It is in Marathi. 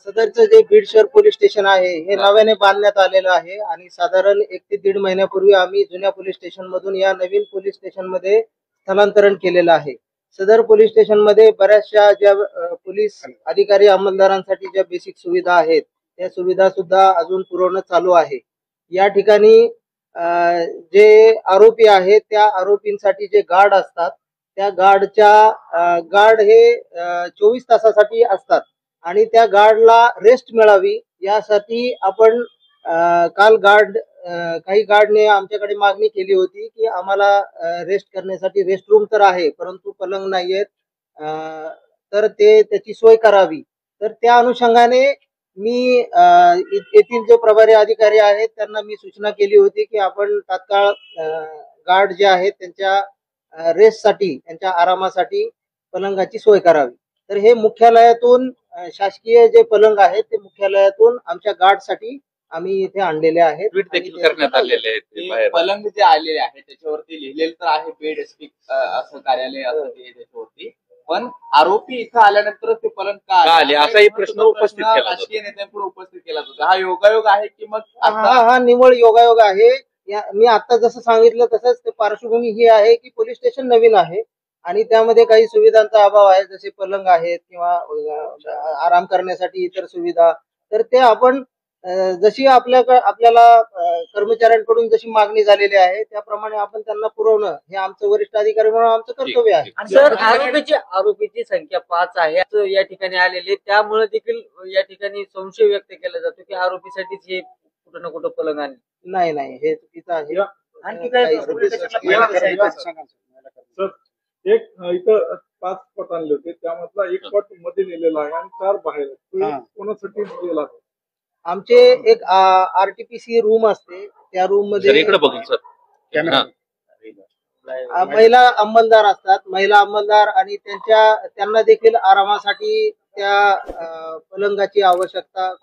सदरचं जे बीड शहर पोलीस स्टेशन आहे हे नव्याने बांधण्यात आलेलं आहे आणि साधारण 1 ते 1.5 महिन्यापूर्वी आम्ही जुन्या पोलीस स्टेशन मधून या नवीन पोलीस स्टेशन मध्ये स्थलांतरण केलेलं आहे। सदर पोलीस स्टेशन मध्ये बऱ्याचशा ज्या पोलीस अधिकारी अंमलदारांसाठी ज्या बेसिक सुविधा आहेत त्या सुविधा सुद्धा अजून पुरवणं चालू आहे। या ठिकाणी जे आरोपी आहेत त्या आरोपींसाठी जे गार्ड असतात त्या गार्ड हे 24 तासासाठी असतात आणि त्या गार्डला रेस्ट मिळावी यासाठी आपण काल काही गार्डने आमच्याकडे मागणी केली होती की आम्हाला रेस्ट करण्यासाठी रेस्ट रूम तर आहे परंतु पलंग नाहीयेत, तर त्याची सोय करावी। तर त्या अनुषंगाने मी येथील जे प्रभारी अधिकारी आहेत त्यांना मी सूचना केली होती की आपण तात्काळ गार्ड जे आहेत त्यांच्या रेस्टसाठी त्यांच्या आरामासाठी पलंगाची सोय करावी। तर हे मुख्यालयातून शासकीय जे पलंग आहेत ते मुख्यालयातून आमच्या गार्डसाठी आम्ही इथे आणलेले आहेत। ट्विट देखील करण्यात आलेले आहेत। पलंग जे आलेले आहे त्याच्यावरती लिहिलेलं तर आहे बेड स्टिक असं कार्यालय असं ते त्याच्यावरती, पण आरोपी इथं आल्यानंतर ते पलंग का आले असाही प्रश्न उपस्थित केला राजकीय नेत्यांपुढे उपस्थित केला जातो। हा योगायोग आहे की मग हा निव्वळ योगायोग आहे। मी आता जसं सांगितलं तसंच ते पार्श्वभूमी ही आहे की पोलीस स्टेशन नवीन आहे आणि त्यामध्ये काही सुविधांचा अभाव आहे, जसे पलंग आहेत किंवा आराम करण्यासाठी इतर सुविधा। तर ते आपण जशी आपल्याला कर्मचाऱ्यांकडून जशी मागणी झालेली आहे त्याप्रमाणे आपण त्यांना पुरवणं हे आमचं वरिष्ठ अधिकारी म्हणून आमचं कर्तव्य आहे। सर, आरोपीची संख्या 5 आहे या ठिकाणी आलेले, त्यामुळे देखील या ठिकाणी संशय व्यक्त केला जातो की आरोपीसाठीच हे कुठं ना कुठं पलंग आहे। नाही हे चुकीचं आहे। आणखी काय एक इथं 5 पट आणले होते त्यामधला 1 पट मध्ये नेलेला आहे आणि 4 बाहेर कोणासाठी दिलेला आहे? आमचे एक आरटीपीसी रूम असते त्या रूम मध्ये इकडे बघून सर महिला अंमलदार असतात, महिला अंमलदार आणि त्यांना देखील आरामासाठी त्या पलंगाची आवश्यकता